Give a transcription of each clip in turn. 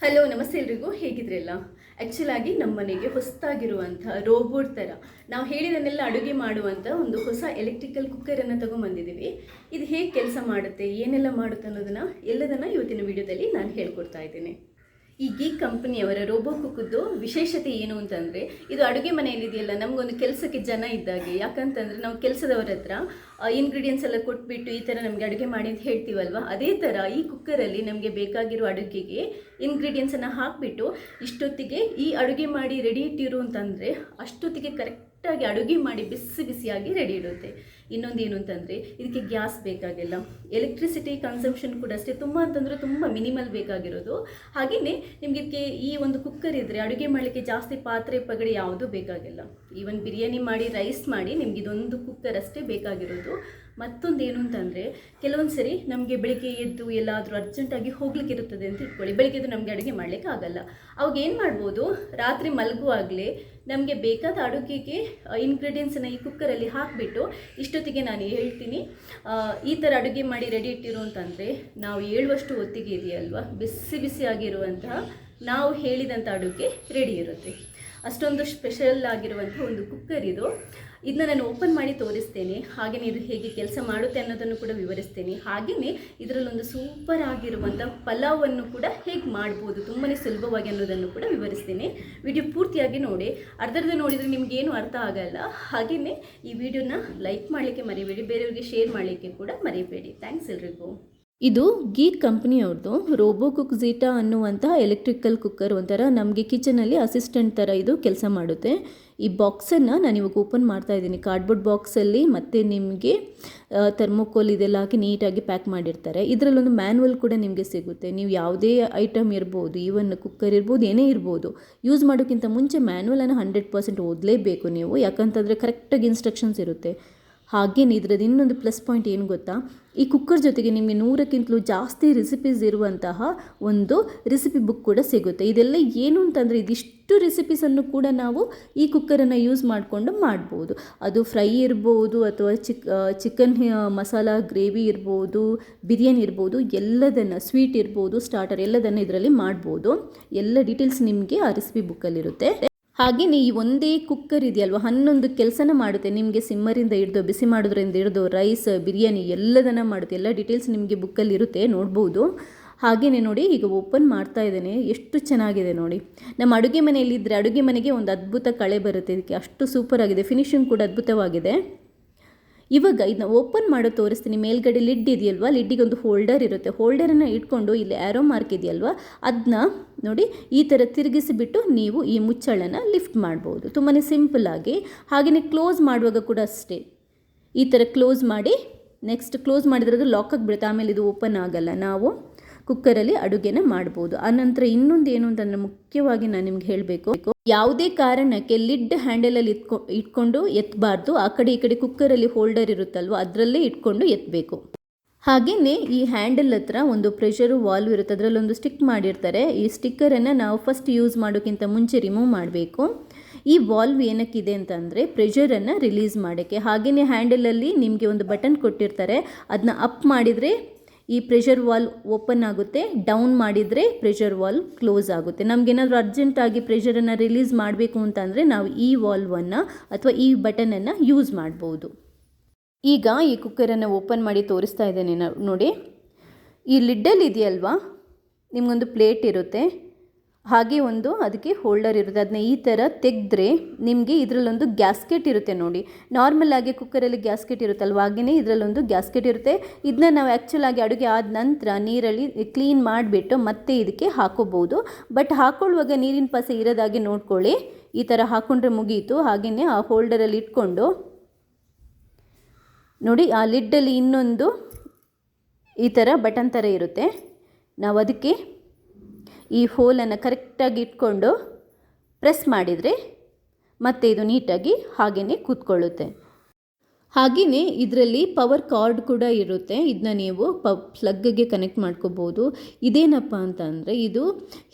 Hello ನಮಸ್ತೆ ಎಲ್ರಿಗೂ, ಹೇಗಿದ್ರಲ್ಲ? ಆ್ಯಕ್ಚುಲಾಗಿ ನಮ್ಮ ಮನೆಗೆ ಹೊಸದಾಗಿರುವಂಥ ರೋಬೋಟ್ ಥರ ನಾವು ಹೇಳಿದನ್ನೆಲ್ಲ ಅಡುಗೆ ಮಾಡುವಂಥ ಒಂದು ಹೊಸ ಎಲೆಕ್ಟ್ರಿಕಲ್ ಕುಕ್ಕರನ್ನು ತೊಗೊಂಬಂದಿದ್ದೀವಿ. ಇದು ಹೇಗೆ ಕೆಲಸ ಮಾಡುತ್ತೆ, ಏನೆಲ್ಲ ಮಾಡುತ್ತೆ ಅನ್ನೋದನ್ನು ಎಲ್ಲದನ್ನು ಇವತ್ತಿನ ವಿಡಿಯೋದಲ್ಲಿ ನಾನು ಹೇಳ್ಕೊಡ್ತಾ ಇದ್ದೇನೆ. ಈ ಗೀಕ್ ಕಂಪನಿಯವರ ರೋಬೋ ಕುಕ್ಕದ್ದು ವಿಶೇಷತೆ ಏನು ಅಂತಂದರೆ, ಇದು ಅಡುಗೆ ಮನೆಯಲ್ಲಿದೆಯಲ್ಲ, ನಮಗೊಂದು ಕೆಲಸಕ್ಕೆ ಜನ ಇದ್ದಾಗೆ. ಯಾಕಂತಂದರೆ ನಾವು ಕೆಲಸದವರ ಹತ್ರ ಇಂಗ್ರೀಡಿಯೆಂಟ್ಸ್ ಎಲ್ಲ ಕೊಟ್ಬಿಟ್ಟು ಈ ಥರ ನಮಗೆ ಅಡುಗೆ ಮಾಡಿ ಅಂತ ಹೇಳ್ತೀವಲ್ವ, ಅದೇ ಥರ ಈ ಕುಕ್ಕರಲ್ಲಿ ನಮಗೆ ಬೇಕಾಗಿರೋ ಅಡುಗೆಗೆ ಇಂಗ್ರೀಡಿಯೆಂಟ್ಸನ್ನು ಹಾಕಿಬಿಟ್ಟು ಇಷ್ಟೊತ್ತಿಗೆ ಈ ಅಡುಗೆ ಮಾಡಿ ರೆಡಿ ಇಟ್ಟಿರು ಅಂತಂದರೆ ಅಷ್ಟೊತ್ತಿಗೆ ಕರೆಕ್ಟಾಗಿ ಅಡುಗೆ ಮಾಡಿ ಬಿಸಿ ಬಿಸಿಯಾಗಿ ರೆಡಿ ಇಡುತ್ತೆ. ಇನ್ನೊಂದೇನು ಅಂತಂದರೆ ಇದಕ್ಕೆ ಗ್ಯಾಸ್ ಬೇಕಾಗಿಲ್ಲ, ಎಲೆಕ್ಟ್ರಿಸಿಟಿ ಕನ್ಸಂಪ್ಷನ್ ಕೂಡ ಅಷ್ಟೇ ತುಂಬ ಅಂತಂದರೆ ತುಂಬ ಮಿನಿಮಲ್ ಬೇಕಾಗಿರೋದು. ಹಾಗೆಯೇ ನಿಮಗೆ ಇದಕ್ಕೆ ಈ ಒಂದು ಕುಕ್ಕರ್ ಇದ್ದರೆ ಅಡುಗೆ ಮಾಡಲಿಕ್ಕೆ ಜಾಸ್ತಿ ಪಾತ್ರೆ ಪಗಡೆ ಯಾವುದೂ ಬೇಕಾಗಿಲ್ಲ. ಈವನ್ ಬಿರಿಯಾನಿ ಮಾಡಿ ರೈಸ್ ಮಾಡಿ ನಿಮ್ಗೆ ಇದೊಂದು ಕುಕ್ಕರ್ ಅಷ್ಟೇ ಬೇಕಾಗಿರೋದು. ಮತ್ತೊಂದು ಏನು ಅಂತಂದರೆ, ಕೆಲವೊಂದು ಸರಿ ನಮಗೆ ಬೆಳಿಗ್ಗೆ ಎದ್ದು ಎಲ್ಲಾದರೂ ಅರ್ಜೆಂಟಾಗಿ ಹೋಗ್ಲಿಕ್ಕೆ ಇರುತ್ತದೆ ಅಂತ ಇಟ್ಕೊಳ್ಳಿ. ಬೆಳಿಗ್ಗೆ ಎದ್ದು ನಮಗೆ ಅಡುಗೆ ಮಾಡಲಿಕ್ಕೆ ಆಗಲ್ಲ. ಅವಾಗ ಏನು ಮಾಡ್ಬೋದು, ರಾತ್ರಿ ಮಲಗುವಾಗಲೇ ನಮಗೆ ಬೇಕಾದ ಅಡುಗೆಗೆ ಇಂಗ್ರೀಡಿಯೆಂಟ್ಸನ್ನು ಈ ಕುಕ್ಕರಲ್ಲಿ ಹಾಕಿಬಿಟ್ಟು ಇಷ್ಟೊತ್ತಿಗೆ ನಾನು ಹೇಳ್ತೀನಿ ಈ ಥರ ಅಡುಗೆ ಮಾಡಿ ರೆಡಿ ಇಟ್ಟಿರು ಅಂತಂದರೆ ನಾವು ಹೇಳುವಷ್ಟು ಹೊತ್ತಿಗೆ ಇದೆಯಲ್ವ, ಬಿಸಿ ಬಿಸಿಯಾಗಿರುವಂತಹ ನಾವು ಹೇಳಿದಂಥ ಅಡುಗೆ ರೆಡಿ ಇರುತ್ತೆ. ಅಷ್ಟೊಂದು ಸ್ಪೆಷಲ್ ಆಗಿರುವಂಥ ಒಂದು ಕುಕ್ಕರ್ ಇದು. ಇದನ್ನ ನಾನು ಓಪನ್ ಮಾಡಿ ತೋರಿಸ್ತೇನೆ. ಹಾಗೆಯೇ ಇದು ಹೇಗೆ ಕೆಲಸ ಮಾಡುತ್ತೆ ಅನ್ನೋದನ್ನು ಕೂಡ ವಿವರಿಸ್ತೇನೆ. ಹಾಗೆಯೇ ಇದರಲ್ಲೊಂದು ಸೂಪರ್ ಆಗಿರುವಂಥ ಪಲಾವನ್ನು ಕೂಡ ಹೇಗೆ ಮಾಡ್ಬೋದು ತುಂಬಾ ಸುಲಭವಾಗಿ ಅನ್ನೋದನ್ನು ಕೂಡ ವಿವರಿಸ್ತೇನೆ. ವಿಡಿಯೋ ಪೂರ್ತಿಯಾಗಿ ನೋಡಿ. ಅರ್ಧರ್ಧ ನೋಡಿದರೆ ನಿಮಗೇನು ಅರ್ಥ ಆಗಲ್ಲ. ಹಾಗೆಯೇ ಈ ವಿಡಿಯೋನ ಲೈಕ್ ಮಾಡಲಿಕ್ಕೆ ಮರಿಬೇಡಿ, ಬೇರೆಯವರಿಗೆ ಶೇರ್ ಮಾಡಲಿಕ್ಕೆ ಕೂಡ ಮರಿಬೇಡಿ. ಥ್ಯಾಂಕ್ಸ್ ಎಲ್ರಿಗೂ. ಇದು ಗೀಕ್ ಕಂಪ್ನಿಯವ್ರದ್ದು ರೋಬೋ ಕುಕ್ ಝೀಟಾ ಅನ್ನುವಂತಹ ಎಲೆಕ್ಟ್ರಿಕಲ್ ಕುಕ್ಕರ್. ಒಂಥರ ನಮಗೆ ಕಿಚನಲ್ಲಿ ಅಸಿಸ್ಟೆಂಟ್ ಥರ ಇದು ಕೆಲಸ ಮಾಡುತ್ತೆ. ಈ ಬಾಕ್ಸನ್ನು ನಾನು ಇವಾಗ ಓಪನ್ ಮಾಡ್ತಾ ಇದ್ದೀನಿ. ಕಾರ್ಡ್ಬೋರ್ಡ್ ಬಾಕ್ಸಲ್ಲಿ ಮತ್ತು ನಿಮಗೆ ಥರ್ಮೋಕೋಲ್ ಇದೆಲ್ಲ ಹಾಕಿ ನೀಟಾಗಿ ಪ್ಯಾಕ್ ಮಾಡಿರ್ತಾರೆ. ಇದರಲ್ಲೊಂದು ಮ್ಯಾನ್ಯಲ್ ಕೂಡ ನಿಮಗೆ ಸಿಗುತ್ತೆ. ನೀವು ಯಾವುದೇ ಐಟಮ್ ಇರ್ಬೋದು, ಈವನ್ ಕುಕ್ಕರ್ ಇರ್ಬೋದು, ಏನೇ ಇರ್ಬೋದು, ಯೂಸ್ ಮಾಡೋಕ್ಕಿಂತ ಮುಂಚೆ ಮ್ಯಾನ್ಯಲನ್ನು 100% ಓದಲೇಬೇಕು ನೀವು. ಯಾಕಂತಂದರೆ ಕರೆಕ್ಟಾಗಿ ಇನ್ಸ್ಟ್ರಕ್ಷನ್ಸ್ ಇರುತ್ತೆ. ಹಾಗೇನೆ ಇದ್ರದ್ದು ಇನ್ನೊಂದು ಪ್ಲಸ್ ಪಾಯಿಂಟ್ ಏನು ಗೊತ್ತಾ, ಈ ಕುಕ್ಕರ್ ಜೊತೆಗೆ ನಿಮಗೆ 100ಕ್ಕಿಂತಲೂ ಜಾಸ್ತಿ ರೆಸಿಪೀಸ್ ಇರುವಂತಹ ಒಂದು ರೆಸಿಪಿ ಬುಕ್ ಕೂಡ ಸಿಗುತ್ತೆ. ಇದೆಲ್ಲ ಏನು ಅಂತಂದರೆ, ಇದಿಷ್ಟು ರೆಸಿಪೀಸನ್ನು ಕೂಡ ನಾವು ಈ ಕುಕ್ಕರನ್ನು ಯೂಸ್ ಮಾಡಿಕೊಂಡು ಮಾಡ್ಬೋದು. ಅದು ಫ್ರೈ ಇರ್ಬೋದು ಅಥವಾ ಚಿಕನ್ ಮಸಾಲ ಗ್ರೇವಿ ಇರ್ಬೋದು, ಬಿರಿಯಾನಿ ಇರ್ಬೋದು, ಎಲ್ಲದನ್ನು, ಸ್ವೀಟ್ ಇರ್ಬೋದು, ಸ್ಟಾರ್ಟರ್ ಎಲ್ಲದನ್ನು ಇದರಲ್ಲಿ ಮಾಡ್ಬೋದು. ಎಲ್ಲ ಡೀಟೇಲ್ಸ್ ನಿಮಗೆ ಆ ರೆಸಿಪಿ ಬುಕ್ಕಲ್ಲಿರುತ್ತೆ. ಹಾಗೆಯೇ ಈ ಒಂದೇ ಕುಕ್ಕರ್ ಇದೆಯಲ್ವ, 11 ಕೆಲಸನ ಮಾಡುತ್ತೆ. ನಿಮಗೆ ಸಿಮ್ಮರಿಂದ ಹಿಡಿದು, ಬಿಸಿ ಮಾಡೋದ್ರಿಂದ ಹಿಡಿದು, ರೈಸ್, ಬಿರಿಯಾನಿ ಎಲ್ಲದನ್ನು ಮಾಡುತ್ತೆ. ಎಲ್ಲ ಡೀಟೇಲ್ಸ್ ನಿಮಗೆ ಬುಕ್ಕಲ್ಲಿ ಇರುತ್ತೆ, ನೋಡ್ಬೋದು. ಹಾಗೆಯೇ ನೋಡಿ, ಈಗ ಓಪನ್ ಮಾಡ್ತಾ ಇದ್ದೇನೆ. ಎಷ್ಟು ಚೆನ್ನಾಗಿದೆ ನೋಡಿ. ನಮ್ಮ ಅಡುಗೆ ಮನೆಯಲ್ಲಿದ್ದರೆ ಅಡುಗೆ ಮನೆಗೆ ಒಂದು ಅದ್ಭುತ ಕಳೆ ಬರುತ್ತೆ ಇದಕ್ಕೆ. ಅಷ್ಟು ಸೂಪರ್ ಆಗಿದೆ. ಫಿನಿಶಿಂಗ್ ಕೂಡ ಅದ್ಭುತವಾಗಿದೆ. ಇವಾಗ ಇದನ್ನ ಓಪನ್ ಮಾಡೋ ತೋರಿಸ್ತೀನಿ. ಮೇಲ್ಗಡೆ ಲಿಡ್ ಇದೆಯಲ್ವ, ಲಿಡ್ಡಿಗೆ ಒಂದು ಹೋಲ್ಡರ್ ಇರುತ್ತೆ. ಹೋಲ್ಡರನ್ನು ಇಟ್ಕೊಂಡು ಇಲ್ಲಿ ಆ್ಯರೋ ಮಾರ್ಕ್ ಇದೆಯಲ್ವ, ಅದನ್ನ ನೋಡಿ ಈ ಥರ ತಿರುಗಿಸಿಬಿಟ್ಟು ನೀವು ಈ ಮುಚ್ಚಳನ ಲಿಫ್ಟ್ ಮಾಡ್ಬೋದು ತುಂಬಾ ಸಿಂಪಲ್ಲಾಗಿ. ಹಾಗೆಯೇ ಕ್ಲೋಸ್ ಮಾಡುವಾಗ ಕೂಡ ಅಷ್ಟೇ, ಈ ಥರ ಕ್ಲೋಸ್ ಮಾಡಿ, ನೆಕ್ಸ್ಟ್ ಕ್ಲೋಸ್ ಮಾಡಿದ್ರೆ ಅದು ಲಾಕ್ ಆಗಿಬಿಡುತ್ತೆ. ಆಮೇಲೆ ಇದು ಓಪನ್ ಆಗಲ್ಲ. ನಾವು ಕುಕ್ಕರಲ್ಲಿ ಅಡುಗೆನ ಮಾಡ್ಬೋದು. ಆನಂತರ ಇನ್ನೊಂದು ಏನು ಅಂತಂದರೆ, ಮುಖ್ಯವಾಗಿ ನಾನು ನಿಮ್ಗೆ ಹೇಳಬೇಕು, ಯಾವುದೇ ಕಾರಣಕ್ಕೆ ಲಿಡ್ ಹ್ಯಾಂಡಲಲ್ಲಿ ಇಟ್ಕೊಂಡು ಎತ್ತಬಾರ್ದು. ಆ ಕಡೆ ಈ ಕಡೆ ಕುಕ್ಕರಲ್ಲಿ ಹೋಲ್ಡರ್ ಇರುತ್ತಲ್ವ, ಅದರಲ್ಲೇ ಇಟ್ಕೊಂಡು ಎತ್ತಬೇಕು. ಹಾಗೆಯೇ ಈ ಹ್ಯಾಂಡಲ್ ಹತ್ರ ಒಂದು ಪ್ರೆಷರು ವಾಲ್ವ್ ಇರುತ್ತೆ, ಅದರಲ್ಲೊಂದು ಸ್ಟಿಕ್ ಮಾಡಿರ್ತಾರೆ. ಈ ಸ್ಟಿಕ್ಕರನ್ನು ನಾವು ಫಸ್ಟ್ ಯೂಸ್ ಮಾಡೋಕ್ಕಿಂತ ಮುಂಚೆ ರಿಮೂವ್ ಮಾಡಬೇಕು. ಈ ವಾಲ್ವ್ ಏನಕ್ಕಿದೆ ಅಂತಂದರೆ, ಪ್ರೆಷರನ್ನು ರಿಲೀಸ್ ಮಾಡೋಕ್ಕೆ. ಹಾಗೆಯೇ ಹ್ಯಾಂಡಲಲ್ಲಿ ನಿಮಗೆ ಒಂದು ಬಟನ್ ಕೊಟ್ಟಿರ್ತಾರೆ, ಅದನ್ನ ಅಪ್ ಮಾಡಿದರೆ ಈ ಪ್ರೆಷರ್ ವಾಲ್ವ್ ಓಪನ್ ಆಗುತ್ತೆ, ಡೌನ್ ಮಾಡಿದರೆ ಪ್ರೆಷರ್ ವಾಲ್ವ್ ಕ್ಲೋಸ್ ಆಗುತ್ತೆ. ನಮಗೇನಾದರೂ ಅರ್ಜೆಂಟಾಗಿ ಪ್ರೆಷರನ್ನು ರಿಲೀಸ್ ಮಾಡಬೇಕು ಅಂತಂದರೆ ನಾವು ಈ ವಾಲ್ವನ್ನು ಅಥವಾ ಈ ಬಟನನ್ನು ಯೂಸ್ ಮಾಡ್ಬೋದು. ಈಗ ಈ ಕುಕ್ಕರನ್ನು ಓಪನ್ ಮಾಡಿ ತೋರಿಸ್ತಾ ಇದ್ದೇನೆ ನೋಡಿ. ಈ ಲಿಡ್ಡಲ್ಲಿ ಇದೆಯಲ್ವಾ, ನಿಮಗೊಂದು ಪ್ಲೇಟ್ ಇರುತ್ತೆ, ಹಾಗೆ ಒಂದು ಅದಕ್ಕೆ ಹೋಲ್ಡರ್ ಇರುತ್ತೆ. ಅದನ್ನ ಈ ಥರ ತೆಗೆದ್ರೆ ನಿಮಗೆ ಇದರಲ್ಲೊಂದು ಗ್ಯಾಸ್ಕೆಟ್ ಇರುತ್ತೆ ನೋಡಿ. ನಾರ್ಮಲ್ ಆಗಿ ಕುಕ್ಕರಲ್ಲಿ ಗ್ಯಾಸ್ಕೆಟ್ ಇರುತ್ತಲ್ವ, ಹಾಗೆಯೇ ಇದರಲ್ಲೊಂದು ಗ್ಯಾಸ್ಕೆಟ್ ಇರುತ್ತೆ. ಇದನ್ನ ನಾವು ಆ್ಯಕ್ಚುಲಾಗಿ ಅಡುಗೆ ಆದ ನಂತರ ನೀರಲ್ಲಿ ಕ್ಲೀನ್ ಮಾಡಿಬಿಟ್ಟು ಮತ್ತೆ ಇದಕ್ಕೆ ಹಾಕೋಬೋದು. ಬಟ್ ಹಾಕೊಳ್ಳುವಾಗ ನೀರಿನ ಪಸೆ ಇರೋದಾಗೆ ನೋಡ್ಕೊಳ್ಳಿ. ಈ ಥರ ಹಾಕ್ಕೊಂಡ್ರೆ ಮುಗಿಯಿತು. ಹಾಗೆಯೇ ಆ ಹೋಲ್ಡರಲ್ಲಿ ಇಟ್ಕೊಂಡು ನೋಡಿ, ಆ ಲಿಡ್ಡಲ್ಲಿ ಇನ್ನೊಂದು ಈ ಥರ ಬಟನ್ ಥರ ಇರುತ್ತೆ. ನಾವು ಅದಕ್ಕೆ ಈ ಹೋಲನ್ನು ಕರೆಕ್ಟಾಗಿ ಇಟ್ಕೊಂಡು ಪ್ರೆಸ್ ಮಾಡಿದರೆ ಮತ್ತೆ ಇದು ನೀಟಾಗಿ ಹಾಗೆಯೇ ಕೂತ್ಕೊಳ್ಳುತ್ತೆ. ಹಾಗೆಯೇ ಇದರಲ್ಲಿ ಪವರ್ ಕಾರ್ಡ್ ಕೂಡ ಇರುತ್ತೆ. ಇದನ್ನ ನೀವು ಪ್ಲಗ್ಗೆ ಕನೆಕ್ಟ್ ಮಾಡ್ಕೋಬೋದು. ಇದೇನಪ್ಪ ಅಂತಂದರೆ, ಇದು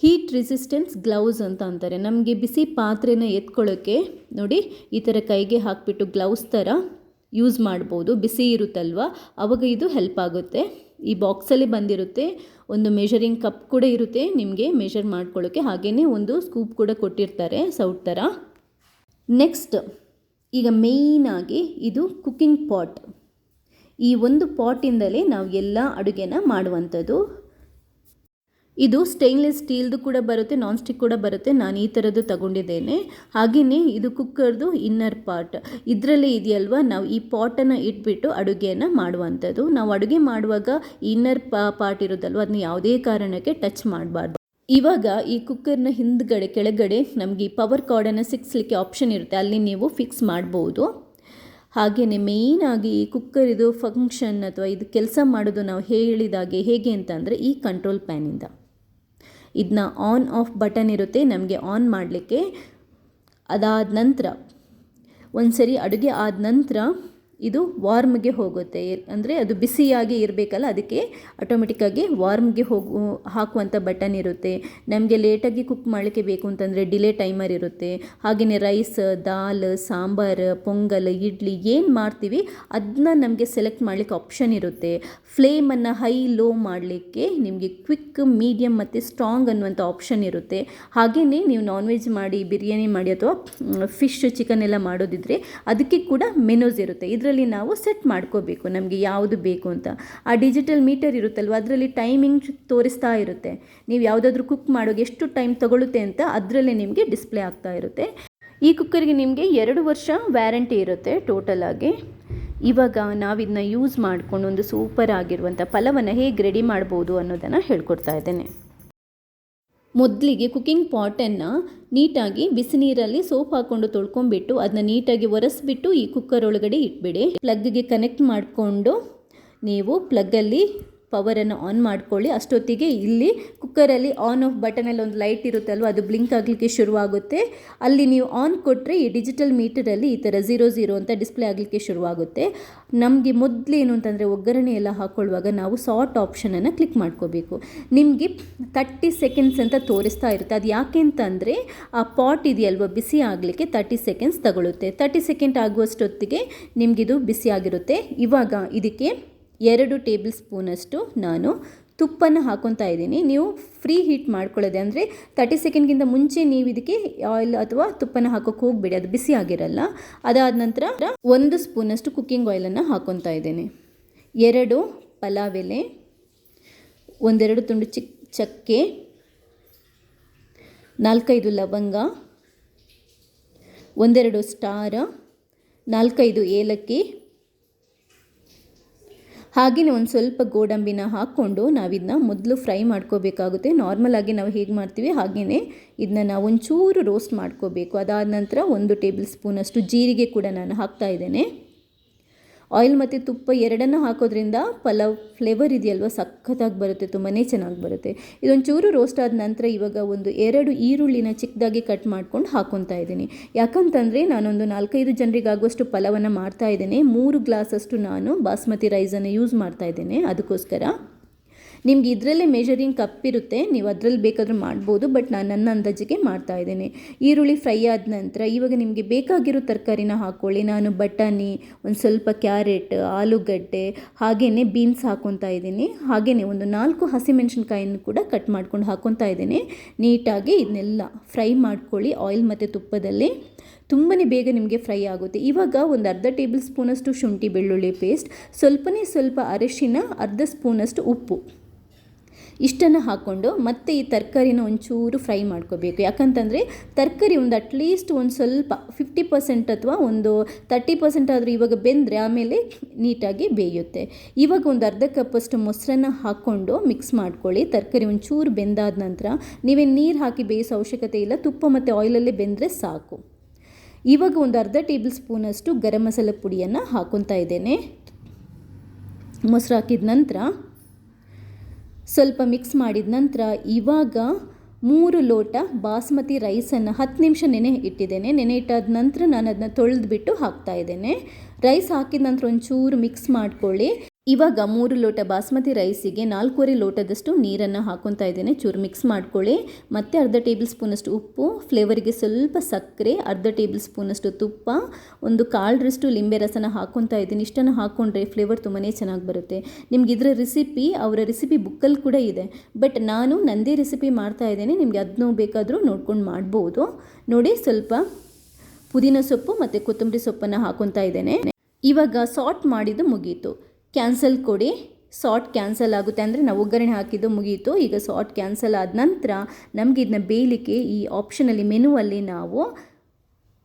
ಹೀಟ್ ರೆಸಿಸ್ಟೆನ್ಸ್ ಗ್ಲೌಸ್ ಅಂತ ಅಂತಾರೆ. ನಮಗೆ ಬಿಸಿ ಪಾತ್ರೆನ ಎತ್ಕೊಳ್ಳೋಕ್ಕೆ ನೋಡಿ ಈ ಥರ ಕೈಗೆ ಹಾಕಿಬಿಟ್ಟು ಗ್ಲೌಸ್ ಥರ ಯೂಸ್ ಮಾಡ್ಬೋದು. ಬಿಸಿ ಇರುತ್ತಲ್ವ, ಆವಾಗ ಇದು ಹೆಲ್ಪ್ ಆಗುತ್ತೆ. ಈ ಬಾಕ್ಸಲ್ಲಿ ಬಂದಿರುತ್ತೆ. ಒಂದು ಮೆಷರಿಂಗ್ ಕಪ್ ಕೂಡ ಇರುತ್ತೆ ನಿಮಗೆ ಮೆಷರ್ ಮಾಡ್ಕೊಳ್ಳೋಕ್ಕೆ, ಹಾಗೆಯೇ ಒಂದು ಸ್ಕೂಪ್ ಕೂಡ ಕೊಟ್ಟಿರ್ತಾರೆ ಸೌಟ್ ಥರ. ನೆಕ್ಸ್ಟ್ ಈಗ ಮೇಯ್ನಾಗಿ ಇದು ಕುಕ್ಕಿಂಗ್ ಪಾಟ್. ಈ ಒಂದು ಪಾಟಿಂದಲೇ ನಾವು ಎಲ್ಲ ಅಡುಗೆನ ಮಾಡುವಂಥದ್ದು. ಇದು ಸ್ಟೇನ್ಲೆಸ್ ಸ್ಟೀಲ್ದು ಕೂಡ ಬರುತ್ತೆ, ನಾನ್ ಸ್ಟಿಕ್ ಕೂಡ ಬರುತ್ತೆ. ನಾನು ಈ ಥರದ್ದು ತಗೊಂಡಿದ್ದೇನೆ. ಹಾಗೆಯೇ ಇದು ಕುಕ್ಕರ್ದು ಇನ್ನರ್ ಪಾರ್ಟ್. ಇದರಲ್ಲೇ ಇದೆಯಲ್ವ, ನಾವು ಈ ಪಾಟನ್ನು ಇಟ್ಬಿಟ್ಟು ಅಡುಗೆಯನ್ನು ಮಾಡುವಂಥದ್ದು. ನಾವು ಅಡುಗೆ ಮಾಡುವಾಗ ಇನ್ನರ್ ಪಾರ್ಟ್ ಇರೋದಲ್ವ, ಅದನ್ನ ಯಾವುದೇ ಕಾರಣಕ್ಕೆ ಟಚ್ ಮಾಡಬಾರ್ದು. ಇವಾಗ ಈ ಕುಕ್ಕರ್ನ ಹಿಂದ್ಗಡೆ ಕೆಳಗಡೆ ನಮಗೆ ಈ ಪವರ್ ಕಾರ್ಡನ್ನು ಸಿಕ್ಸ್ಲಿಕ್ಕೆ ಆಪ್ಷನ್ ಇರುತ್ತೆ, ಅಲ್ಲಿ ನೀವು ಫಿಕ್ಸ್ ಮಾಡ್ಬೋದು. ಹಾಗೆಯೇ ಮೇಯ್ನಾಗಿ ಈ ಕುಕ್ಕರ್ ಇದು ಫಂಕ್ಷನ್ ಅಥವಾ ಇದು ಕೆಲಸ ಮಾಡೋದು ನಾವು ಹೇಳಿದಾಗೆ ಹೇಗೆ ಅಂತಂದರೆ ಈ ಕಂಟ್ರೋಲ್ ಪ್ಯಾನಿಂದ. ಇದನ್ನ ಆನ್ ಆಫ್ ಬಟನ್ ಇರುತ್ತೆ ನಮಗೆ ಆನ್ ಮಾಡಲಿಕ್ಕೆ. ಅದಾದ ನಂತರ ಒಂದು ಸರಿ ಅಡುಗೆ ಆದ ನಂತರ ಇದು ವಾರ್ಮ್ಗೆ ಹೋಗುತ್ತೆ, ಅಂದರೆ ಅದು ಬಿಸಿಯಾಗಿ ಇರಬೇಕಲ್ಲ, ಅದಕ್ಕೆ ಆಟೋಮೆಟಿಕ್ಕಾಗಿ ವಾರ್ಮ್ಗೆ ಹಾಕುವಂಥ ಬಟನ್ ಇರುತ್ತೆ. ನಮಗೆ ಲೇಟಾಗಿ ಕುಕ್ ಮಾಡಲಿಕ್ಕೆ ಬೇಕು ಅಂತಂದರೆ ಡಿಲೇ ಟೈಮರ್ ಇರುತ್ತೆ. ಹಾಗೆಯೇ ರೈಸ್, ದಾಲ್, ಸಾಂಬಾರು, ಪೊಂಗಲ್, ಇಡ್ಲಿ ಏನು ಮಾಡ್ತೀವಿ ಅದನ್ನ ನಮಗೆ ಸೆಲೆಕ್ಟ್ ಮಾಡಲಿಕ್ಕೆ ಆಪ್ಷನ್ ಇರುತ್ತೆ. ಫ್ಲೇಮನ್ನು ಹೈ ಲೋ ಮಾಡಲಿಕ್ಕೆ ನಿಮಗೆ ಕ್ವಿಕ್, ಮೀಡಿಯಮ್ ಮತ್ತು ಸ್ಟ್ರಾಂಗ್ ಅನ್ನುವಂಥ ಆಪ್ಷನ್ ಇರುತ್ತೆ. ಹಾಗೆಯೇ ನೀವು ನಾನ್ ವೆಜ್ ಮಾಡಿ, ಬಿರಿಯಾನಿ ಮಾಡಿ ಅಥವಾ ಫಿಶ್, ಚಿಕನ್ ಎಲ್ಲ ಮಾಡೋದಿದ್ರೆ ಅದಕ್ಕೆ ಕೂಡ ಮೆನೂಸ್ ಇರುತ್ತೆ. ಇದರಲ್ಲಿ ನಾವು ಸೆಟ್ ಮಾಡ್ಕೋಬೇಕು ನಮಗೆ ಯಾವುದು ಬೇಕು ಅಂತ. ಆ ಡಿಜಿಟಲ್ ಮೀಟರ್ ಇರುತ್ತಲ್ವ, ಅದರಲ್ಲಿ ಟೈಮಿಂಗ್ ತೋರಿಸ್ತಾ ಇರುತ್ತೆ. ನೀವು ಯಾವುದಾದ್ರೂ ಕುಕ್ ಮಾಡೋಕೆ ಎಷ್ಟು ಟೈಮ್ ತಗೊಳುತ್ತೆ ಅಂತ ಅದರಲ್ಲೇ ನಿಮಗೆ ಡಿಸ್ಪ್ಲೇ ಆಗ್ತಾ ಇರುತ್ತೆ. ಈ ಕುಕ್ಕರ್ಗೆ ನಿಮಗೆ 2 ವರ್ಷ ವ್ಯಾರಂಟಿ ಇರುತ್ತೆ ಟೋಟಲ್ ಆಗಿ. ಇವಾಗ ನಾವಿದನ್ನ ಯೂಸ್ ಮಾಡಿಕೊಂಡು ಒಂದು ಸೂಪರ್ ಆಗಿರುವಂಥ ಪಲಾವನ್ನು ಹೇಗೆ ರೆಡಿ ಮಾಡ್ಬೋದು ಅನ್ನೋದನ್ನು ಹೇಳ್ಕೊಡ್ತಾ ಇದ್ದೇನೆ. ಮೊದಲಿಗೆ ಕುಕ್ಕಿಂಗ್ ಪಾಟನ್ನು ನೀಟಾಗಿ ಬಿಸಿ ನೀರಲ್ಲಿ ಸೋಪ್ ಹಾಕ್ಕೊಂಡು ತೊಳ್ಕೊಂಬಿಟ್ಟು ಅದನ್ನ ನೀಟಾಗಿ ಒರೆಸ್ಬಿಟ್ಟು ಈ ಕುಕ್ಕರ್ ಒಳಗಡೆ ಇಟ್ಬಿಡಿ. ಪ್ಲಗ್ಗೆ ಕನೆಕ್ಟ್ ಮಾಡಿಕೊಂಡು ನೀವು ಪ್ಲಗ್ಗಲ್ಲಿ ಪವರನ್ನು ಆನ್ ಮಾಡ್ಕೊಳ್ಳಿ. ಅಷ್ಟೊತ್ತಿಗೆ ಇಲ್ಲಿ ಕುಕ್ಕರಲ್ಲಿ ಆನ್ ಆಫ್ ಬಟನಲ್ಲಿ ಒಂದು ಲೈಟ್ ಇರುತ್ತಲ್ವ, ಅದು ಬ್ಲಿಂಕ್ ಆಗಲಿಕ್ಕೆ ಶುರುವಾಗುತ್ತೆ. ಅಲ್ಲಿ ನೀವು ಆನ್ ಕೊಟ್ಟರೆ ಈ ಡಿಜಿಟಲ್ ಮೀಟರಲ್ಲಿ ಈ ಥರ 00 ಅಂತ ಡಿಸ್ಪ್ಲೇ ಆಗಲಿಕ್ಕೆ ಶುರುವಾಗುತ್ತೆ. ನಮಗೆ ಮೊದಲೇನು ಅಂತಂದರೆ ಒಗ್ಗರಣೆ ಎಲ್ಲ ಹಾಕ್ಕೊಳ್ಳುವಾಗ ನಾವು ಸಾರ್ಟ್ ಆಪ್ಷನನ್ನು ಕ್ಲಿಕ್ ಮಾಡ್ಕೋಬೇಕು. ನಿಮಗೆ 30 ಸೆಕೆಂಡ್ಸ್ ಅಂತ ತೋರಿಸ್ತಾ ಇರುತ್ತೆ. ಅದು ಯಾಕೆ ಅಂತಂದರೆ ಆ ಪಾಟ್ ಇದೆಯಲ್ವ, ಬಿಸಿ ಆಗಲಿಕ್ಕೆ 30 ಸೆಕೆಂಡ್ಸ್ ತಗೊಳುತ್ತೆ. 30 ಸೆಕೆಂಡ್ ಆಗುವಷ್ಟೊತ್ತಿಗೆ ನಿಮಗಿದು ಬಿಸಿ ಆಗಿರುತ್ತೆ. ಇವಾಗ ಇದಕ್ಕೆ 2 ಟೇಬಲ್ ಸ್ಪೂನಷ್ಟು ನಾನು ತುಪ್ಪನ ಹಾಕ್ಕೊತಾ ಇದ್ದೀನಿ. ನೀವು ಫ್ರೀ ಹೀಟ್ ಮಾಡ್ಕೊಳ್ಳೋದೆ ಅಂದರೆ 30 ಸೆಕೆಂಡ್ಗಿಂತ ಮುಂಚೆ ನೀವು ಇದಕ್ಕೆ ಆಯಿಲ್ ಅಥವಾ ತುಪ್ಪನ ಹಾಕೋಕ್ಕೆ ಹೋಗಬೇಡಿ, ಅದು ಬಿಸಿ ಆಗಿರಲ್ಲ. ಅದಾದ ನಂತರ 1 ಸ್ಪೂನಷ್ಟು ಕುಕ್ಕಿಂಗ್ ಆಯಿಲನ್ನು ಹಾಕ್ಕೊತಾ ಇದ್ದೇನೆ. 2 ಪಲಾವ್ ಎಲೆ, 1-2 ತುಂಡು ಚಕ್ಕೆ, 4-5 ಲವಂಗ, 1-2 ಸ್ಟಾರ್, 4-5 ಏಲಕ್ಕಿ, ಹಾಗೆಯೇ ಒಂದು ಸ್ವಲ್ಪ ಗೋಡಂಬಿನ ಹಾಕ್ಕೊಂಡು ನಾವಿದನ್ನ ಮೊದಲು ಫ್ರೈ ಮಾಡ್ಕೋಬೇಕಾಗುತ್ತೆ. ನಾರ್ಮಲಾಗಿ ನಾವು ಹೇಗೆ ಮಾಡ್ತೀವಿ ಹಾಗೆಯೇ ಇದನ್ನ ನಾವು ಒಂಚೂರು ರೋಸ್ಟ್ ಮಾಡ್ಕೋಬೇಕು. ಅದಾದ ನಂತರ 1 ಟೇಬಲ್ ಸ್ಪೂನಷ್ಟು ಜೀರಿಗೆ ಕೂಡ ನಾನು ಹಾಕ್ತಾ ಇದ್ದೇನೆ. ಆಯಿಲ್ ಮತ್ತು ತುಪ್ಪ ಎರಡನ್ನು ಹಾಕೋದ್ರಿಂದ ಪಲಾವ್ ಫ್ಲೇವರ್ ಇದೆಯಲ್ವ ಸಖತ್ತಾಗಿ ಬರುತ್ತೆ, ತುಂಬಾ ಚೆನ್ನಾಗಿ ಬರುತ್ತೆ. ಇದೊಂಚೂರು ರೋಸ್ಟ್ ಆದ ನಂತರ ಇವಾಗ 2 ಈರುಳ್ಳಿನ ಚಿಕ್ಕದಾಗಿ ಕಟ್ ಮಾಡ್ಕೊಂಡು ಹಾಕ್ಕೊತಾ ಇದ್ದೀನಿ. ಯಾಕಂತಂದರೆ ನಾನೊಂದು 4-5 ಜನರಿಗಾಗುವಷ್ಟು ಪಲಾವನ್ನು ಮಾಡ್ತಾ ಇದ್ದೇನೆ. 3 ಗ್ಲಾಸಷ್ಟು ನಾನು ಬಾಸ್ಮತಿ ರೈಸನ್ನು ಯೂಸ್ ಮಾಡ್ತಾ ಇದ್ದೇನೆ. ಅದಕ್ಕೋಸ್ಕರ ನಿಮ್ಗೆ ಇದರಲ್ಲೇ ಮೆಷರಿಂಗ್ ಕಪ್ ಇರುತ್ತೆ, ನೀವು ಅದರಲ್ಲಿ ಬೇಕಾದರೂ ಮಾಡ್ಬೋದು. ಬಟ್ ನಾನು ನನ್ನ ಅಂದಾಜಿಗೆ ಮಾಡ್ತಾ ಇದ್ದೇನೆ. ಈರುಳ್ಳಿ ಫ್ರೈ ಆದ ನಂತರ ಇವಾಗ ನಿಮಗೆ ಬೇಕಾಗಿರೋ ತರಕಾರಿನ ಹಾಕ್ಕೊಳ್ಳಿ. ನಾನು ಬಟಾಣಿ, ಒಂದು ಸ್ವಲ್ಪ ಕ್ಯಾರೆಟ್, ಆಲೂಗಡ್ಡೆ, ಹಾಗೆಯೇ ಬೀನ್ಸ್ ಹಾಕ್ಕೊತಾ ಇದ್ದೀನಿ. ಹಾಗೆಯೇ ಒಂದು 4 ಹಸಿಮೆಣಸಿನ್ಕಾಯನ್ನು ಕೂಡ ಕಟ್ ಮಾಡ್ಕೊಂಡು ಹಾಕ್ಕೊತಾ ಇದ್ದೀನಿ. ನೀಟಾಗಿ ಇದನ್ನೆಲ್ಲ ಫ್ರೈ ಮಾಡ್ಕೊಳ್ಳಿ ಆಯಿಲ್ ಮತ್ತು ತುಪ್ಪದಲ್ಲಿ. ತುಂಬಾ ಬೇಗ ನಿಮಗೆ ಫ್ರೈ ಆಗುತ್ತೆ. ಇವಾಗ ಒಂದು ಅರ್ಧ ಟೇಬಲ್ ಸ್ಪೂನಷ್ಟು ಶುಂಠಿ ಬೆಳ್ಳುಳ್ಳಿ ಪೇಸ್ಟ್, ಸ್ವಲ್ಪ ಅರಿಶಿನ, ಅರ್ಧ ಸ್ಪೂನಷ್ಟು ಉಪ್ಪು, ಇಷ್ಟನ್ನು ಹಾಕ್ಕೊಂಡು ಮತ್ತೆ ಈ ತರಕಾರಿನ ಒಂಚೂರು ಫ್ರೈ ಮಾಡ್ಕೋಬೇಕು. ಯಾಕಂತಂದರೆ ತರಕಾರಿ ಒಂದು ಅಟ್ಲೀಸ್ಟ್ ಒಂದು ಸ್ವಲ್ಪ 50% ಅಥವಾ ಒಂದು 30% ಆದರೂ ಇವಾಗ ಬೆಂದರೆ ಆಮೇಲೆ ನೀಟಾಗಿ ಬೇಯುತ್ತೆ. ಇವಾಗ ಒಂದು ಅರ್ಧ ಕಪ್ಪಷ್ಟು ಮೊಸರನ್ನ ಹಾಕ್ಕೊಂಡು ಮಿಕ್ಸ್ ಮಾಡ್ಕೊಳ್ಳಿ. ತರಕಾರಿ ಒಂಚೂರು ಬೆಂದಾದ ನಂತರ ನೀವೇ ನೀರು ಹಾಕಿ ಬೇಯಿಸೋ ಅವಶ್ಯಕತೆ ಇಲ್ಲ, ತುಪ್ಪ ಮತ್ತು ಆಯಿಲಲ್ಲೇ ಬೆಂದರೆ ಸಾಕು. ಇವಾಗ ಒಂದು ಅರ್ಧ ಟೇಬಲ್ ಸ್ಪೂನಷ್ಟು ಗರಂ ಮಸಾಲೆ ಪುಡಿಯನ್ನು ಹಾಕ್ಕೊತಾ ಇದ್ದೇನೆ. ಮೊಸರು ಹಾಕಿದ ನಂತರ ಸ್ವಲ್ಪ ಮಿಕ್ಸ್ ಮಾಡಿದ ನಂತರ ಇವಾಗ 3 ಲೋಟ ಬಾಸ್ಮತಿ ರೈಸನ್ನು 10 ನಿಮಿಷ ನೆನೆ ಇಟ್ಟಿದ್ದೇನೆ. ನೆನೆ ಇಟ್ಟಾದ ನಂತರ ನಾನು ಅದನ್ನ ತೊಳೆದ್ಬಿಟ್ಟು ಹಾಕ್ತಾ ಇದ್ದೇನೆ. ರೈಸ್ ಹಾಕಿದ ನಂತರ ಒಂಚೂರು ಮಿಕ್ಸ್ ಮಾಡ್ಕೊಳ್ಳಿ. ಇವಾಗ 3 ಲೋಟ ಬಾಸ್ಮತಿ ರೈಸಿಗೆ 4.25 ಲೋಟದಷ್ಟು ನೀರನ್ನು ಹಾಕ್ಕೊತಾ ಇದ್ದೇನೆ. ಚೂರು ಮಿಕ್ಸ್ ಮಾಡ್ಕೊಳ್ಳಿ. ಮತ್ತು ಅರ್ಧ ಟೇಬಲ್ ಸ್ಪೂನಷ್ಟು ಉಪ್ಪು, ಫ್ಲೇವರಿಗೆ ಸ್ವಲ್ಪ ಸಕ್ಕರೆ, ಅರ್ಧ ಟೇಬಲ್ ಸ್ಪೂನಷ್ಟು ತುಪ್ಪ, ಒಂದು ಕಾಳರಷ್ಟು ಲಿಂಬೆ ರಸನ ಹಾಕ್ಕೊತಾ ಇದ್ದೀನಿ. ಇಷ್ಟನ್ನು ಹಾಕ್ಕೊಂಡ್ರೆ ಫ್ಲೇವರ್ ತುಂಬಾ ಚೆನ್ನಾಗಿ ಬರುತ್ತೆ. ನಿಮ್ಗೆ ಇದರ ರೆಸಿಪಿ ಅವರ ರೆಸಿಪಿ ಬುಕ್ಕಲ್ಲಿ ಕೂಡ ಇದೆ, ಬಟ್ ನಾನು ನನ್ನದೇ ರೆಸಿಪಿ ಮಾಡ್ತಾ ಇದ್ದೇನೆ. ನಿಮಗೆ ಅದನ್ನು ಬೇಕಾದರೂ ನೋಡ್ಕೊಂಡು ಮಾಡ್ಬೋದು. ನೋಡಿ, ಸ್ವಲ್ಪ ಪುದೀನ ಸೊಪ್ಪು ಮತ್ತು ಕೊತ್ತಂಬರಿ ಸೊಪ್ಪನ್ನು ಹಾಕ್ಕೊತಾ ಇದ್ದೇನೆ. ಇವಾಗ ಸಾರ್ಟ್ ಮಾಡಿದ್ದು ಮುಗೀತು. ಕ್ಯಾನ್ಸಲ್ ಕೊಡಿ. ಸಾರ್ಟ್ ಕ್ಯಾನ್ಸಲ್ ಆಗುತ್ತೆ, ಅಂದರೆ ನಾವು ಒಗ್ಗರಣೆ ಹಾಕಿದ್ದು ಮುಗೀತು. ಈಗ ಸಾರ್ಟ್ ಕ್ಯಾನ್ಸಲ್ ಆದ ನಂತರ ನಮಗೆ ಇದನ್ನ ಬೇಯಲಿಕ್ಕೆ ಈ ಆಪ್ಷನಲ್ಲಿ ಮೆನುವಲ್ಲಿ ನಾವು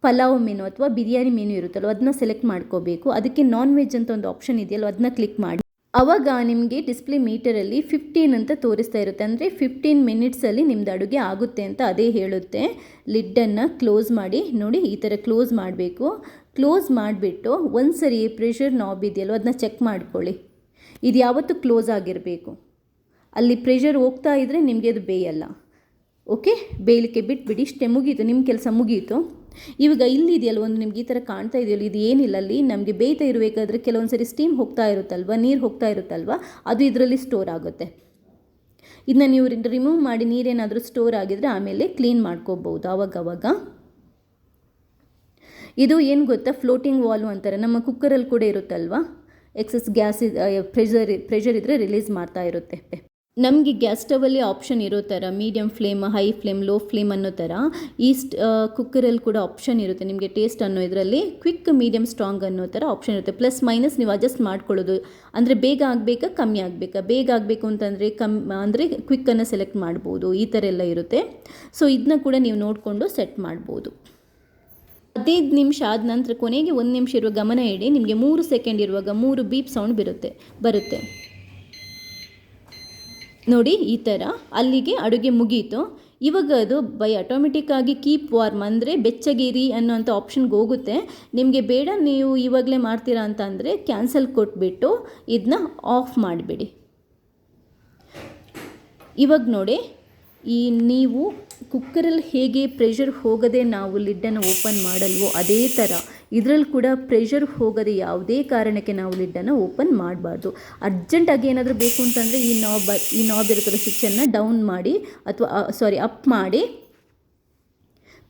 ಪಲಾವ್ ಮೆನು ಅಥವಾ ಬಿರಿಯಾನಿ ಮೆನು ಇರುತ್ತಲ್ಲ, ಅದನ್ನ ಸೆಲೆಕ್ಟ್ ಮಾಡ್ಕೋಬೇಕು. ಅದಕ್ಕೆ ನಾನ್ ವೆಜ್ ಅಂತ ಒಂದು ಆಪ್ಷನ್ ಇದೆಯಲ್ಲ, ಅದನ್ನ ಕ್ಲಿಕ್ ಮಾಡಿ. ಆವಾಗ ನಿಮಗೆ ಡಿಸ್ಪ್ಲೇ ಮೀಟರಲ್ಲಿ 15 ಅಂತ ತೋರಿಸ್ತಾ ಇರುತ್ತೆ, ಅಂದರೆ 15 ಮಿನಿಟ್ಸಲ್ಲಿ ನಿಮ್ಮದು ಅಡುಗೆ ಆಗುತ್ತೆ ಅಂತ ಅದೇ ಹೇಳುತ್ತೆ. ಲಿಡ್ಡನ್ನು ಕ್ಲೋಸ್ ಮಾಡಿ. ನೋಡಿ, ಈ ಥರ ಕ್ಲೋಸ್ ಮಾಡಬೇಕು. ಕ್ಲೋಸ್ ಮಾಡಿಬಿಟ್ಟು ಒಂದು ಸರಿ ಪ್ರೆಷರ್ ನಾಬ್ ಇದೆಯಲ್ಲೋ ಅದನ್ನ ಚೆಕ್ ಮಾಡ್ಕೊಳ್ಳಿ. ಇದು ಯಾವತ್ತೂ ಕ್ಲೋಸ್ ಆಗಿರಬೇಕು. ಅಲ್ಲಿ ಪ್ರೆಷರ್ ಹೋಗ್ತಾ ಇದ್ದರೆ ನಿಮಗೆ ಅದು ಬೇಯಲ್ಲ. ಓಕೆ, ಬೇಯಲಿಕ್ಕೆ ಬಿಟ್ಬಿಡಿ. ಇಷ್ಟೇ, ಮುಗೀತು, ನಿಮ್ಮ ಕೆಲಸ ಮುಗೀತು. ಇವಾಗ ಇಲ್ಲಿದೆಯಲ್ಲ ಒಂದು ನಿಮ್ಗೆ ಈ ಥರ ಕಾಣ್ತಾ ಇದೆಯಲ್ಲ, ಇದು ಏನಿಲ್ಲ, ಅಲ್ಲಿ ನಮಗೆ ಬೇಯ್ತಾ ಇರಬೇಕಾದ್ರೆ ಕೆಲವೊಂದು ಸರಿ ಸ್ಟೀಮ್ ಹೋಗ್ತಾ ಇರುತ್ತಲ್ವ, ನೀರು ಹೋಗ್ತಾ ಇರುತ್ತಲ್ವ, ಅದು ಇದರಲ್ಲಿ ಸ್ಟೋರ್ ಆಗುತ್ತೆ. ಇದನ್ನ ನೀವು ರಿಮೂವ್ ಮಾಡಿ ನೀರೇನಾದರೂ ಸ್ಟೋರ್ ಆಗಿದ್ರೆ ಆಮೇಲೆ ಕ್ಲೀನ್ ಮಾಡ್ಕೋಬೋದು ಆವಾಗವಾಗ. ಇದು ಏನು ಗೊತ್ತಾ, ಫ್ಲೋಟಿಂಗ್ ವಾಲ್ವ್ ಅಂತಾರೆ. ನಮ್ಮ ಕುಕ್ಕರಲ್ಲಿ ಕೂಡ ಇರುತ್ತಲ್ವ, ಎಕ್ಸಸ್ ಗ್ಯಾಸ್ ಪ್ರೆಷರ್ ಇದ್ದರೆ ರಿಲೀಸ್ ಮಾಡ್ತಾ ಇರುತ್ತೆ. ನಮಗೆ ಗ್ಯಾಸ್ ಸ್ಟವಲ್ಲಿ ಆಪ್ಷನ್ ಇರೋ ಥರ medium flame, high flame, low flame ಅನ್ನೋ ಥರ ಈ ಕುಕ್ಕರಲ್ಲಿ ಕೂಡ ಆಪ್ಷನ್ ಇರುತ್ತೆ. ನಿಮಗೆ ಟೇಸ್ಟ್ ಅನ್ನೋ ಇದರಲ್ಲಿ ಕ್ವಿಕ್, ಮೀಡಿಯಮ್, ಸ್ಟ್ರಾಂಗ್ ಅನ್ನೋ ಥರ ಆಪ್ಷನ್ ಇರುತ್ತೆ. ಪ್ಲಸ್ ಮೈನಸ್ ನೀವು ಅಡ್ಜಸ್ಟ್ ಮಾಡ್ಕೊಳ್ಳೋದು. ಅಂದರೆ ಬೇಗ ಆಗಬೇಕಾ, ಕಮ್ಮಿ ಆಗಬೇಕಾ. ಬೇಗ ಆಗಬೇಕು ಅಂತಂದರೆ ಅಂದರೆ ಕ್ವಿಕ್ಕನ್ನು ಸೆಲೆಕ್ಟ್ ಮಾಡ್ಬೋದು. ಈ ಥರ ಎಲ್ಲ ಇರುತ್ತೆ. ಸೊ ಇದನ್ನ ಕೂಡ ನೀವು ನೋಡಿಕೊಂಡು ಸೆಟ್ ಮಾಡ್ಬೋದು. 15 ನಿಮಿಷ ಆದ ನಂತರ ಕೊನೆಗೆ 1 ನಿಮಿಷ ಇರುವ ಗಮನ ಇಡಿ. ನಿಮಗೆ 3 ಸೆಕೆಂಡ್ ಇರುವಾಗ 3 ಬೀಪ್ ಸೌಂಡ್ ಬರುತ್ತೆ. ನೋಡಿ, ಈ ಥರ ಅಲ್ಲಿಗೆ ಅಡುಗೆ ಮುಗೀತು. ಇವಾಗ ಅದು ಆಟೋಮೆಟಿಕ್ಕಾಗಿ ಕೀಪ್ ವಾರ್ಮ್, ಅಂದರೆ ಬೆಚ್ಚಗಿರಿ ಅನ್ನೋಂಥ ಆಪ್ಷನ್ಗೆ ಹೋಗುತ್ತೆ. ನಿಮಗೆ ಬೇಡ, ನೀವು ಇವಾಗಲೇ ಮಾಡ್ತೀರಾ ಅಂತ ಅಂದರೆ ಕ್ಯಾನ್ಸಲ್ ಕೊಟ್ಬಿಟ್ಟು ಇದನ್ನ ಆಫ್ ಮಾಡಿಬಿಡಿ. ಇವಾಗ ನೋಡಿ, ನೀವು ಕುಕ್ಕರಲ್ಲಿ ಹೇಗೆ ಪ್ರೆಷರ್ ಹೋಗದೆ ನಾವು ಲಿಡ್ಡನ್ನು ಓಪನ್ ಮಾಡಲ್ವೋ ಅದೇ ಥರ ಇದರಲ್ಲಿ ಕೂಡ ಪ್ರೆಷರ್ ಹೋಗದೆ ಯಾವುದೇ ಕಾರಣಕ್ಕೆ ನಾವು ಲಿಡ್ಡನ್ನು ಓಪನ್ ಮಾಡಬಾರ್ದು. ಅರ್ಜೆಂಟಾಗಿ ಏನಾದರೂ ಬೇಕು ಅಂತಂದರೆ ಈ ನಾಬ್ ಇರುತ್ತಲ್ಲ, ಸ್ವಿಚ್ಚನ್ನು ಡೌನ್ ಮಾಡಿ ಅಥವಾ ಅಪ್ ಮಾಡಿ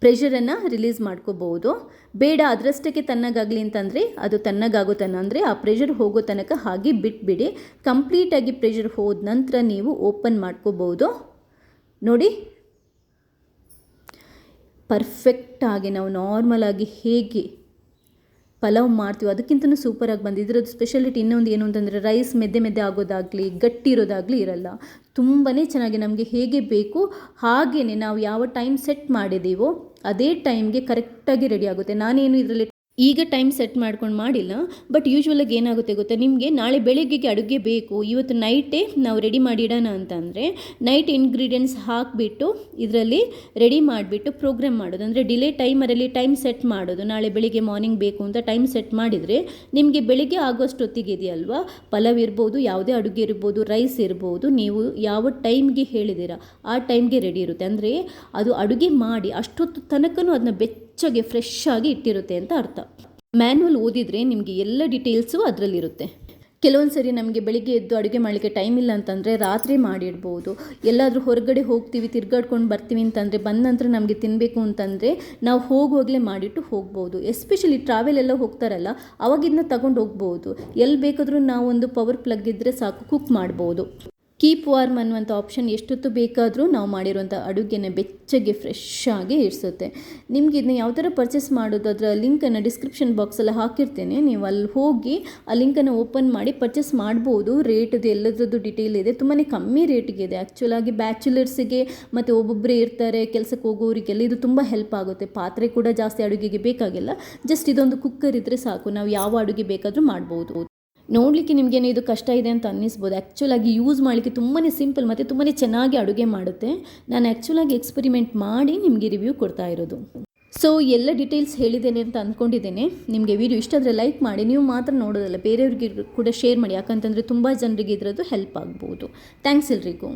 ಪ್ರೆಷರನ್ನು ರಿಲೀಸ್ ಮಾಡ್ಕೋಬೋದು. ಬೇಡ ಅದರಷ್ಟಕ್ಕೆ ತಣ್ಣಗಾಗಲಿ ಅಂತಂದರೆ ಅದು ತಣ್ಣಗಾಗೋ ತನಕ, ಅಂದರೆ ಆ ಪ್ರೆಷರ್ ಹೋಗೋ ತನಕ ಹಾಗೆ ಬಿಟ್ಬಿಡಿ. ಕಂಪ್ಲೀಟಾಗಿ ಪ್ರೆಷರ್ ಹೋದ ನಂತರ ನೀವು ಓಪನ್ ಮಾಡ್ಕೋಬೋದು. ನೋಡಿ, ಪರ್ಫೆಕ್ಟಾಗಿ ನಾವು ನಾರ್ಮಲಾಗಿ ಹೇಗೆ ಪಲಾವ್ ಮಾಡ್ತೀವಿ ಅದಕ್ಕಿಂತಲೂ ಸೂಪರಾಗಿ ಬಂದು. ಇದರದ್ದು ಸ್ಪೆಷಾಲಿಟಿ ಇನ್ನೊಂದು ಏನು ಅಂತಂದರೆ ರೈಸ್ ಮೆದ್ದೆ ಆಗೋದಾಗಲಿ, ಗಟ್ಟಿ ಇರೋದಾಗಲಿ ಇರಲ್ಲ. ತುಂಬಾ ಚೆನ್ನಾಗಿ ನಮಗೆ ಹೇಗೆ ಬೇಕು ಹಾಗೆಯೇ ನಾವು ಯಾವ ಟೈಮ್ ಸೆಟ್ ಮಾಡಿದ್ದೀವೋ ಅದೇ ಟೈಮ್ಗೆ ಕರೆಕ್ಟಾಗಿ ರೆಡಿ ಆಗುತ್ತೆ. ನಾನೇನು ಇದರಲ್ಲಿ ಈಗ ಟೈಮ್ ಸೆಟ್ ಮಾಡ್ಕೊಂಡು ಮಾಡಿಲ್ಲ, ಬಟ್ ಯೂಶ್ವಲಾಗಿ ಏನಾಗುತ್ತೆ ಗೊತ್ತಾ, ನಿಮಗೆ ನಾಳೆ ಬೆಳಗ್ಗೆಗೆ ಅಡುಗೆ ಬೇಕು, ಇವತ್ತು ನೈಟೇ ನಾವು ರೆಡಿ ಮಾಡಿ ಇಡೋಣ ಅಂತಂದರೆ ನೈಟ್ ಇಂಗ್ರೀಡಿಯೆಂಟ್ಸ್ ಹಾಕಿಬಿಟ್ಟು ಇದರಲ್ಲಿ ರೆಡಿ ಮಾಡಿಬಿಟ್ಟು ಪ್ರೋಗ್ರಾಮ್ ಮಾಡೋದು. ಅಂದರೆ ಡಿಲೇ ಟೈಮರಲ್ಲಿ ಟೈಮ್ ಸೆಟ್ ಮಾಡೋದು. ನಾಳೆ ಬೆಳಿಗ್ಗೆ ಮಾರ್ನಿಂಗ್ ಬೇಕು ಅಂತ ಟೈಮ್ ಸೆಟ್ ಮಾಡಿದರೆ ನಿಮಗೆ ಬೆಳಿಗ್ಗೆ ಆಗೋಷ್ಟೊತ್ತಿಗೆ ಇದೆಯಲ್ವಾ, ಪಲಾವ್ ಇರ್ಬೋದು, ಯಾವುದೇ ಅಡುಗೆ ಇರ್ಬೋದು, ರೈಸ್ ಇರ್ಬೋದು, ನೀವು ಯಾವ ಟೈಮ್ಗೆ ಹೇಳಿದ್ದೀರಾ ಆ ಟೈಮ್ಗೆ ರೆಡಿ ಇರುತ್ತೆ. ಅಂದರೆ ಅದು ಅಡುಗೆ ಮಾಡಿ ಅಷ್ಟೊತ್ತು ತನಕನೂ ಅದನ್ನ ಬೆಚ್ಚಗೆ ಫ್ರೆಶ್ ಆಗಿ ಇಟ್ಟಿರುತ್ತೆ ಅಂತ ಅರ್ಥ. ಮ್ಯಾನ್ಯುವಲ್ ಓದಿದರೆ ನಿಮಗೆ ಎಲ್ಲ ಡೀಟೇಲ್ಸು ಅದರಲ್ಲಿರುತ್ತೆ. ಕೆಲವೊಂದು ಸರಿ ನಮಗೆ ಬೆಳಿಗ್ಗೆ ಎದ್ದು ಅಡುಗೆ ಮಾಡಲಿಕ್ಕೆ ಟೈಮ್ ಇಲ್ಲ ಅಂತಂದರೆ ರಾತ್ರಿ ಮಾಡಿಡ್ಬೋದು. ಎಲ್ಲಾದರೂ ಹೊರಗಡೆ ಹೋಗ್ತೀವಿ, ತಿರ್ಗಾಡ್ಕೊಂಡು ಬರ್ತೀವಿ ಅಂತಂದರೆ ಬಂದ ನಂತರ ನಮಗೆ ತಿನ್ನಬೇಕು ಅಂತಂದರೆ ನಾವು ಹೋಗುವಾಗಲೇ ಮಾಡಿಟ್ಟು ಹೋಗ್ಬೋದು. ಎಸ್ಪೆಷಲಿ ಟ್ರಾವೆಲ್ ಎಲ್ಲ ಹೋಗ್ತಾರಲ್ಲ, ಅವಾಗ ಇದನ್ನ ತಗೊಂಡು ಹೋಗ್ಬೋದು. ಎಲ್ಲಿ ಬೇಕಾದರೂ ನಾವೊಂದು ಪವರ್ ಪ್ಲಗ್ ಇದ್ದರೆ ಸಾಕು, ಕುಕ್ ಮಾಡ್ಬೋದು. ಕೀಪ್ ವಾರ್ಮ್ ಅನ್ನುವಂಥ ಆಪ್ಷನ್ ಎಷ್ಟೊತ್ತು ಬೇಕಾದರೂ ನಾವು ಮಾಡಿರುವಂಥ ಅಡುಗೆನ ಬೆಚ್ಚಗೆ ಫ್ರೆಶ್ ಆಗಿ ಇರಿಸುತ್ತೆ. ನಿಮ್ಗೆ ಇದನ್ನ ಯಾವ ಥರ ಪರ್ಚೇಸ್ ಮಾಡೋದು ಅದರ ಲಿಂಕನ್ನು ಡಿಸ್ಕ್ರಿಪ್ಷನ್ ಬಾಕ್ಸಲ್ಲಿ ಹಾಕಿರ್ತೇನೆ. ನೀವು ಅಲ್ಲಿ ಹೋಗಿ ಆ ಲಿಂಕನ್ನು ಓಪನ್ ಮಾಡಿ ಪರ್ಚೇಸ್ ಮಾಡ್ಬೋದು. ರೇಟದು ಎಲ್ಲದ್ರದ್ದು ಡಿಟೇಲ್ ಇದೆ, ತುಂಬಾ ಕಮ್ಮಿ ರೇಟಿಗೆ ಇದೆ. ಆ್ಯಕ್ಚುಲಾಗಿ ಬ್ಯಾಚುಲರ್ಸಿಗೆ ಮತ್ತು ಒಬ್ಬೊಬ್ಬರೇ ಇರ್ತಾರೆ ಕೆಲಸಕ್ಕೆ ಹೋಗೋರಿಗೆಲ್ಲ ಇದು ತುಂಬ ಹೆಲ್ಪ್ ಆಗುತ್ತೆ. ಪಾತ್ರೆ ಕೂಡ ಜಾಸ್ತಿ ಅಡುಗೆಗೆ ಬೇಕಾಗಿಲ್ಲ, ಜಸ್ಟ್ ಇದೊಂದು ಕುಕ್ಕರ್ ಇದ್ದರೆ ಸಾಕು, ನಾವು ಯಾವ ಅಡುಗೆ ಬೇಕಾದರೂ ಮಾಡ್ಬೋದು. ನೋಡಲಿಕ್ಕೆ ನಿಮಗೇನು ಇದು ಕಷ್ಟ ಇದೆ ಅಂತ ಅನ್ನಿಸ್ಬೋದು. ಆ್ಯಕ್ಚುಲಾಗಿ ಯೂಸ್ ಮಾಡಲಿಕ್ಕೆ ತುಂಬಾ ಸಿಂಪಲ್ ಮತ್ತು ತುಂಬಾ ಚೆನ್ನಾಗಿ ಅಡುಗೆ ಮಾಡುತ್ತೆ. ನಾನು ಆ್ಯಕ್ಚುಲಾಗಿ ಎಕ್ಸ್ಪೆರಿಮೆಂಟ್ ಮಾಡಿ ನಿಮಗೆ ರಿವ್ಯೂ ಕೊಡ್ತಾ ಇರೋದು. ಸೊ ಎಲ್ಲ ಡೀಟೇಲ್ಸ್ ಹೇಳಿದ್ದೇನೆ ಅಂತ ಅಂದ್ಕೊಂಡಿದ್ದೇನೆ. ನಿಮಗೆ ವಿಡಿಯೋ ಇಷ್ಟ ಆದರೆ ಲೈಕ್ ಮಾಡಿ. ನೀವು ಮಾತ್ರ ನೋಡೋದಲ್ಲ, ಬೇರೆಯವ್ರಿಗೆ ಕೂಡ ಶೇರ್ ಮಾಡಿ, ಯಾಕಂತಂದರೆ ತುಂಬ ಜನರಿಗೆ ಇದರದ್ದು ಹೆಲ್ಪ್ ಆಗ್ಬೋದು. ಥ್ಯಾಂಕ್ಸ್ ಎಲ್ರಿಗೂ.